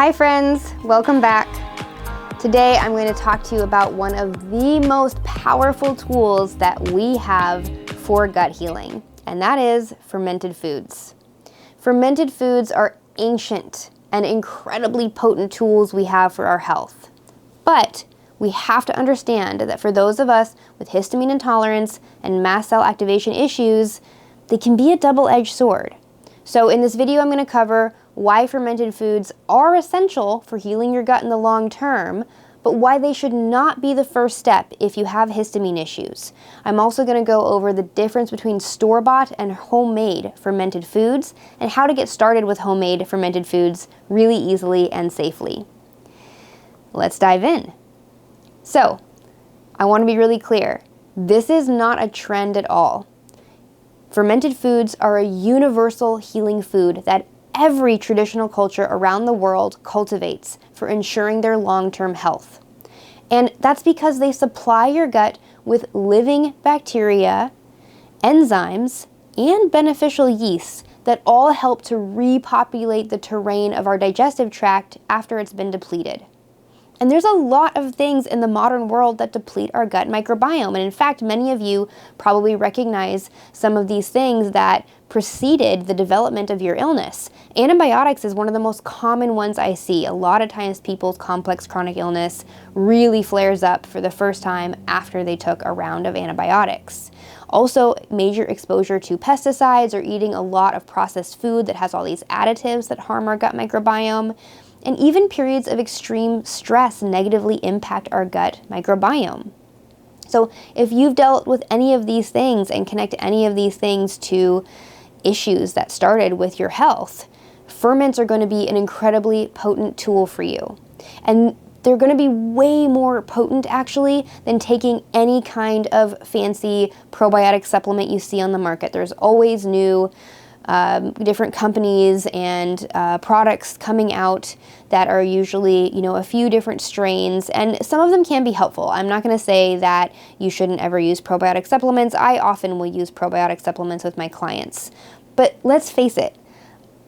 Hi friends, welcome back. Today I'm going to talk to you about one of the most powerful tools that we have for gut healing, and that is fermented foods. Fermented foods are ancient and incredibly potent tools we have for our health. But we have to understand that for those of us with histamine intolerance and mast cell activation issues, they can be a double-edged sword. So in this video, I'm going to cover why fermented foods are essential for healing your gut in the long term, but why they should not be the first step if you have histamine issues. I'm also going to go over the difference between store-bought and homemade fermented foods and how to get started with homemade fermented foods really easily and safely. Let's dive in. So, I want to be really clear. This is not a trend at all. Fermented foods are a universal healing food that every traditional culture around the world cultivates for ensuring their long-term health. And that's because they supply your gut with living bacteria, enzymes, and beneficial yeasts that all help to repopulate the terrain of our digestive tract after it's been depleted. And there's a lot of things in the modern world that deplete our gut microbiome. And in fact, many of you probably recognize some of these things that preceded the development of your illness. Antibiotics is one of the most common ones I see. A lot of times people's complex chronic illness really flares up for the first time after they took a round of antibiotics. Also, major exposure to pesticides or eating a lot of processed food that has all these additives that harm our gut microbiome. And even periods of extreme stress negatively impact our gut microbiome. So if you've dealt with any of these things and connect any of these things to issues that started with your health, ferments are going to be an incredibly potent tool for you. And they're going to be way more potent actually than taking any kind of fancy probiotic supplement you see on the market. There's always new different companies and products coming out that are usually, a few different strains, and some of them can be helpful. I'm not going to say that you shouldn't ever use probiotic supplements. I often will use probiotic supplements with my clients. But let's face it,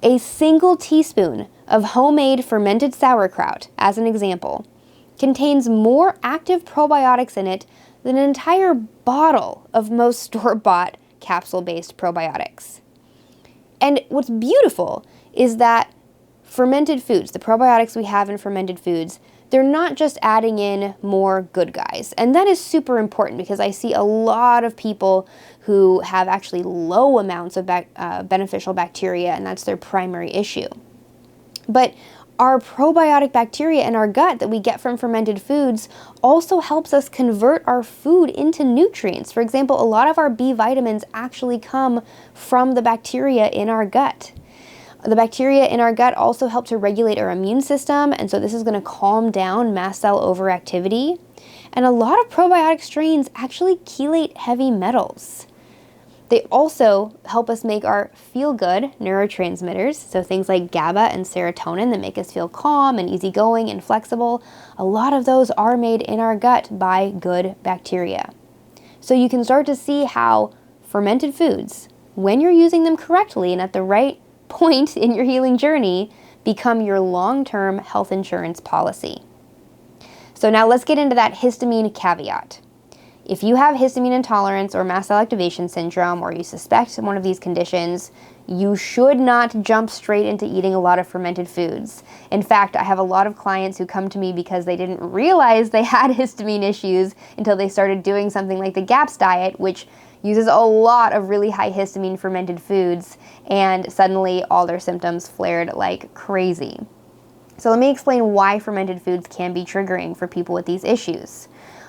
a single teaspoon of homemade fermented sauerkraut, as an example, contains more active probiotics in it than an entire bottle of most store-bought capsule-based probiotics. And what's beautiful is that fermented foods, the probiotics we have in fermented foods, they're not just adding in more good guys. And that is super important because I see a lot of people who have actually low amounts of beneficial bacteria, and that's their primary issue. But our probiotic bacteria in our gut that we get from fermented foods also helps us convert our food into nutrients. For example, a lot of our B vitamins actually come from the bacteria in our gut. The bacteria in our gut also help to regulate our immune system, and so this is going to calm down mast cell overactivity. And a lot of probiotic strains actually chelate heavy metals. They also help us make our feel-good neurotransmitters, so things like GABA and serotonin that make us feel calm and easygoing and flexible. A lot of those are made in our gut by good bacteria. So you can start to see how fermented foods, when you're using them correctly and at the right point in your healing journey, become your long-term health insurance policy. So now let's get into that histamine caveat. If you have histamine intolerance or mast cell activation syndrome, or you suspect one of these conditions, you should not jump straight into eating a lot of fermented foods. In fact, I have a lot of clients who come to me because they didn't realize they had histamine issues until they started doing something like the GAPS diet, which uses a lot of really high histamine fermented foods, and suddenly all their symptoms flared like crazy. So let me explain why fermented foods can be triggering for people with these issues.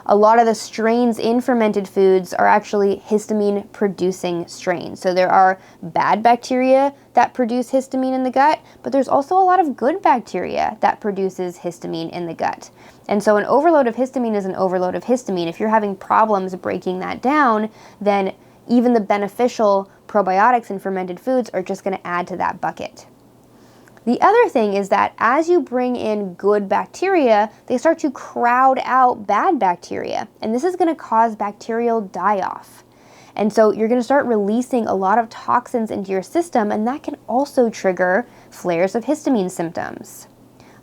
A lot of the strains in fermented foods are actually histamine-producing strains. So there are bad bacteria that produce histamine in the gut, but there's also a lot of good bacteria that produces histamine in the gut. And so an overload of histamine is an overload of histamine. If you're having problems breaking that down, then even the beneficial probiotics in fermented foods are just going to add to that bucket. The other thing is that as you bring in good bacteria, they start to crowd out bad bacteria, and this is going to cause bacterial die-off. And so you're going to start releasing a lot of toxins into your system, and that can also trigger flares of histamine symptoms.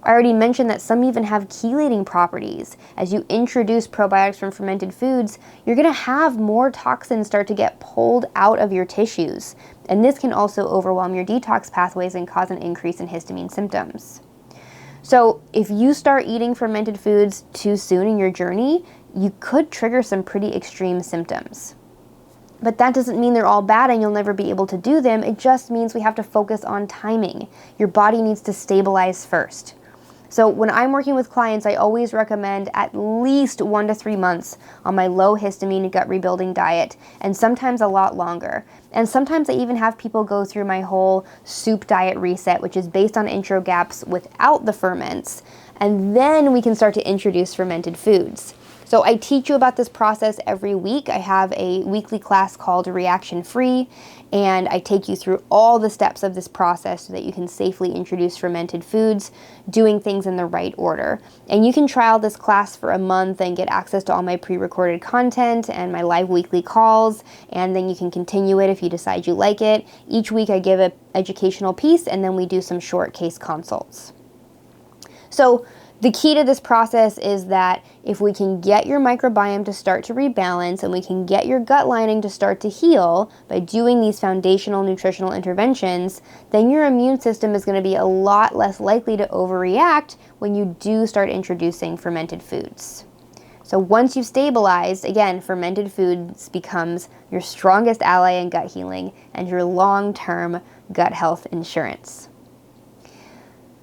I already mentioned that some even have chelating properties. As you introduce probiotics from fermented foods, you're going to have more toxins start to get pulled out of your tissues. And this can also overwhelm your detox pathways and cause an increase in histamine symptoms. So if you start eating fermented foods too soon in your journey, you could trigger some pretty extreme symptoms. But that doesn't mean they're all bad and you'll never be able to do them. It just means we have to focus on timing. Your body needs to stabilize first. So when I'm working with clients, I always recommend at least 1 to 3 months on my low histamine gut rebuilding diet, and sometimes a lot longer. And sometimes I even have people go through my whole soup diet reset, which is based on intro gaps without the ferments, and then we can start to introduce fermented foods. So I teach you about this process every week. I have a weekly class called Reaction Free, and I take you through all the steps of this process so that you can safely introduce fermented foods, doing things in the right order. And you can trial this class for a month and get access to all my pre-recorded content and my live weekly calls, and then you can continue it if you decide you like it. Each week I give an educational piece, and then we do some short case consults. So the key to this process is that if we can get your microbiome to start to rebalance and we can get your gut lining to start to heal by doing these foundational nutritional interventions, then your immune system is going to be a lot less likely to overreact when you do start introducing fermented foods. So once you've stabilized, again, fermented foods becomes your strongest ally in gut healing and your long-term gut health insurance.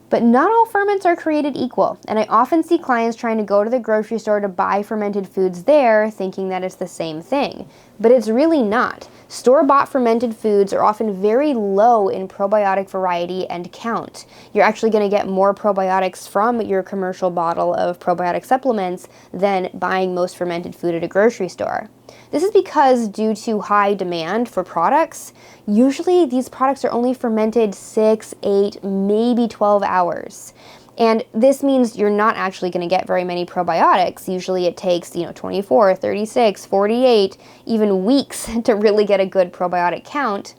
But not all ferments are created equal, and I often see clients trying to go to the grocery store to buy fermented foods there, thinking that it's the same thing. But it's really not. Store-bought fermented foods are often very low in probiotic variety and count. You're actually going to get more probiotics from your commercial bottle of probiotic supplements than buying most fermented food at a grocery store. This is because due to high demand for products, usually these products are only fermented 6, 8, maybe 12 hours. And this means you're not actually going to get very many probiotics. Usually it takes, 24, 36, 48, even weeks to really get a good probiotic count.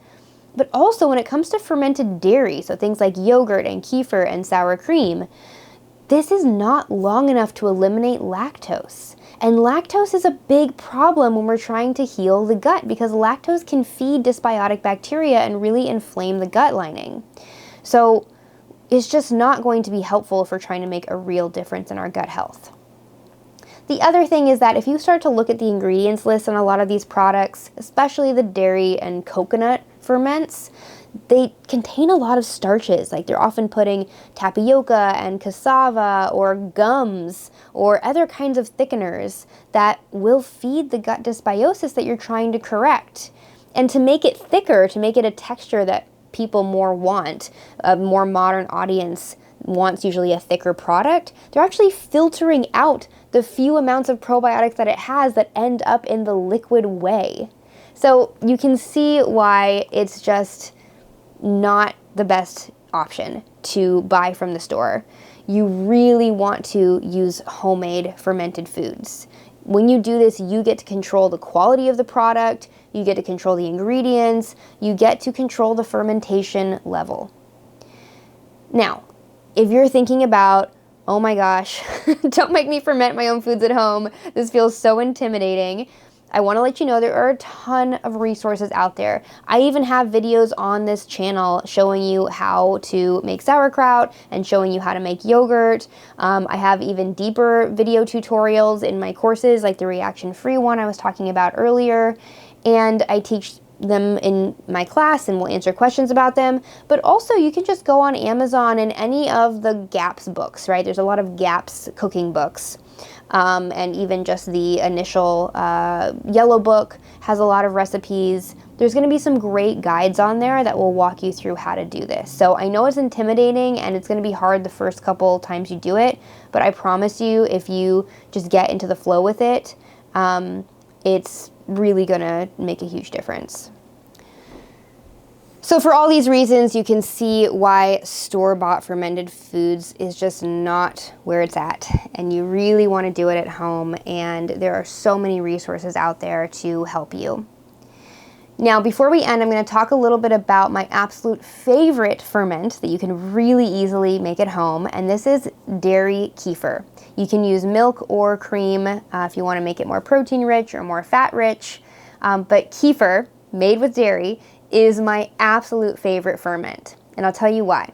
But also when it comes to fermented dairy, so things like yogurt and kefir and sour cream, this is not long enough to eliminate lactose. And lactose is a big problem when we're trying to heal the gut because lactose can feed dysbiotic bacteria and really inflame the gut lining. So it's just not going to be helpful if we're trying to make a real difference in our gut health. The other thing is that if you start to look at the ingredients list on a lot of these products, especially the dairy and coconut ferments, they contain a lot of starches. Like they're often putting tapioca and cassava or gums or other kinds of thickeners that will feed the gut dysbiosis that you're trying to correct. And to make it thicker, to make it a texture that people more want, a more modern audience wants usually a thicker product, they're actually filtering out the few amounts of probiotics that it has that end up in the liquid way. So you can see why it's just not the best option to buy from the store. You really want to use homemade fermented foods. When you do this, you get to control the quality of the product, you get to control the ingredients, you get to control the fermentation level. Now, if you're thinking about, oh my gosh, don't make me ferment my own foods at home, this feels so intimidating, I want to let you know there are a ton of resources out there. I even have videos on this channel showing you how to make sauerkraut and showing you how to make yogurt. I have even deeper video tutorials in my courses, like the reaction-free one I was talking about earlier, and I teach them in my class and we'll answer questions about them. But also you can just go on Amazon and any of the GAPS books, right? There's a lot of GAPS cooking books. And even just the initial yellow book has a lot of recipes. There's going to be some great guides on there that will walk you through how to do this. So I know it's intimidating and it's going to be hard the first couple times you do it, but I promise you if you just get into the flow with it, it's really going to make a huge difference. So for all these reasons, you can see why store-bought fermented foods is just not where it's at. And you really want to do it at home. And there are so many resources out there to help you. Now, before we end, I'm going to talk a little bit about my absolute favorite ferment that you can really easily make at home, and this is dairy kefir. You can use milk or cream if you want to make it more protein rich or more fat rich, but kefir, made with dairy, is my absolute favorite ferment, and I'll tell you why.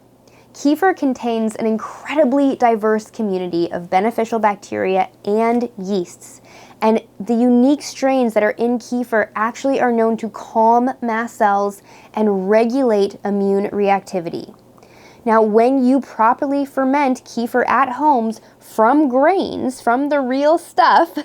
Kefir contains an incredibly diverse community of beneficial bacteria and yeasts, and the unique strains that are in kefir actually are known to calm mast cells and regulate immune reactivity. Now, when you properly ferment kefir at homes from grains, from the real stuff,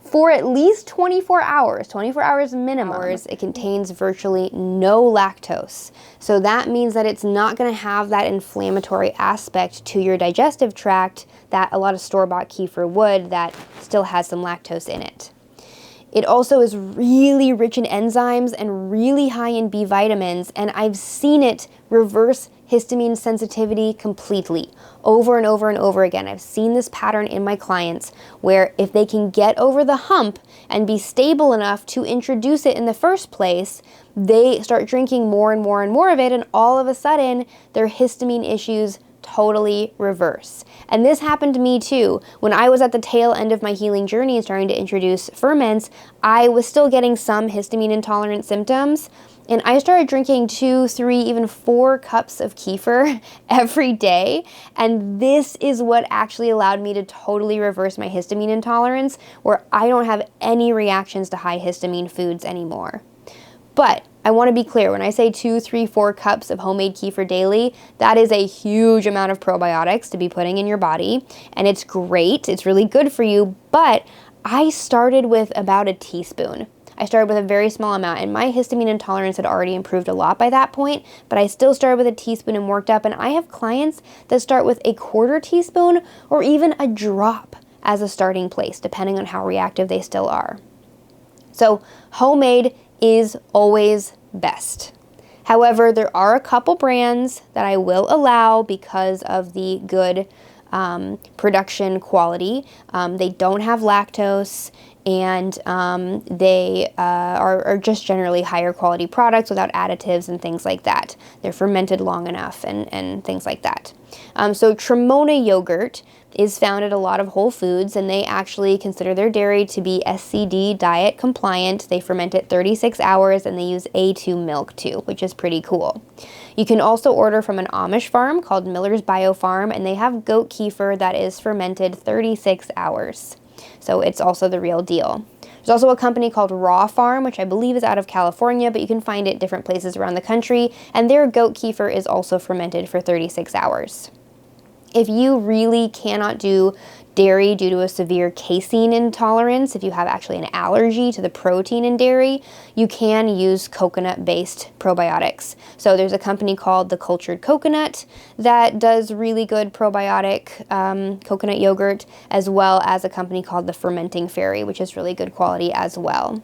for at least 24 hours minimum, it contains virtually no lactose. So that means that it's not going to have that inflammatory aspect to your digestive tract that a lot of store-bought kefir would that still has some lactose in it. It also is really rich in enzymes and really high in B vitamins, and I've seen it reverse histamine sensitivity completely over and over and over again. I've seen this pattern in my clients where if they can get over the hump and be stable enough to introduce it in the first place, they start drinking more and more and more of it, and all of a sudden their histamine issues totally reverse. And this happened to me too. When I was at the tail end of my healing journey and starting to introduce ferments, I was still getting some histamine intolerant symptoms, and I started drinking 2, 3, even 4 cups of kefir every day, and this is what actually allowed me to totally reverse my histamine intolerance, where I don't have any reactions to high histamine foods anymore. But I want to be clear, when I say 2, 3, 4 cups of homemade kefir daily, that is a huge amount of probiotics to be putting in your body, and it's great, it's really good for you, but I started with about a teaspoon. I started with a very small amount, and my histamine intolerance had already improved a lot by that point, but I still started with a teaspoon and worked up, and I have clients that start with a 1/4 teaspoon or even a drop as a starting place, depending on how reactive they still are. So homemade is always best. However, there are a couple brands that I will allow because of the good production quality. They don't have lactose, and they are just generally higher quality products without additives and things like that. They're fermented long enough and things like that. So Tremona yogurt is found at a lot of Whole Foods, and they actually consider their dairy to be SCD diet compliant. They ferment it 36 hours, and they use A2 milk too, which is pretty cool. You can also order from an Amish farm called Miller's Bio Farm, and they have goat kefir that is fermented 36 hours. So it's also the real deal. There's also a company called Raw Farm, which I believe is out of California, but you can find it different places around the country, and their goat kefir is also fermented for 36 hours. If you really cannot do dairy due to a severe casein intolerance, if you have actually an allergy to the protein in dairy, you can use coconut-based probiotics. So there's a company called The Cultured Coconut that does really good probiotic coconut yogurt, as well as a company called The Fermenting Fairy, which is really good quality as well.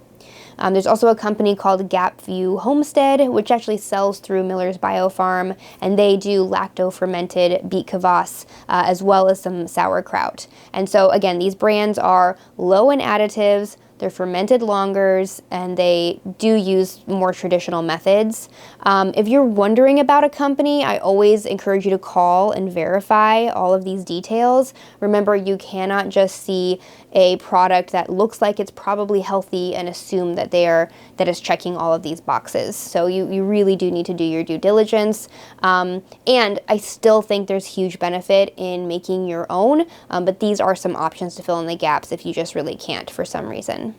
There's also a company called Gapview Homestead, which actually sells through Miller's Bio Farm, and they do lacto-fermented beet kvass, as well as some sauerkraut. And so again, these brands are low in additives, they're fermented longers, and they do use more traditional methods. If you're wondering about a company, I always encourage you to call and verify all of these details. Remember, you cannot just see a product that looks like it's probably healthy and assume that it's checking all of these boxes. So you really do need to do your due diligence. And I still think there's huge benefit in making your own, but these are some options to fill in the gaps if you just really can't for some reason.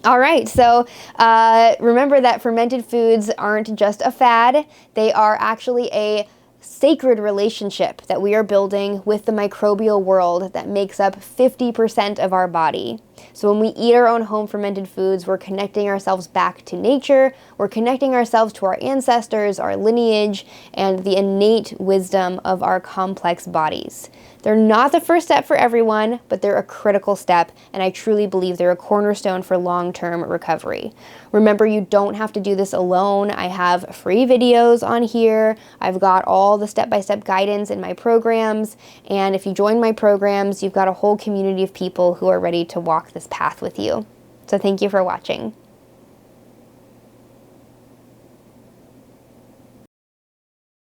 All right, so remember that fermented foods aren't just a fad. They are actually a sacred relationship that we are building with the microbial world that makes up 50% of our body. So when we eat our own home fermented foods, we're connecting ourselves back to nature, we're connecting ourselves to our ancestors, our lineage, and the innate wisdom of our complex bodies. They're not the first step for everyone, but they're a critical step, and I truly believe they're a cornerstone for long-term recovery. Remember, you don't have to do this alone. I have free videos on here. I've got all the step-by-step guidance in my programs, and if you join my programs, you've got a whole community of people who are ready to walk this path with you. So thank you for watching.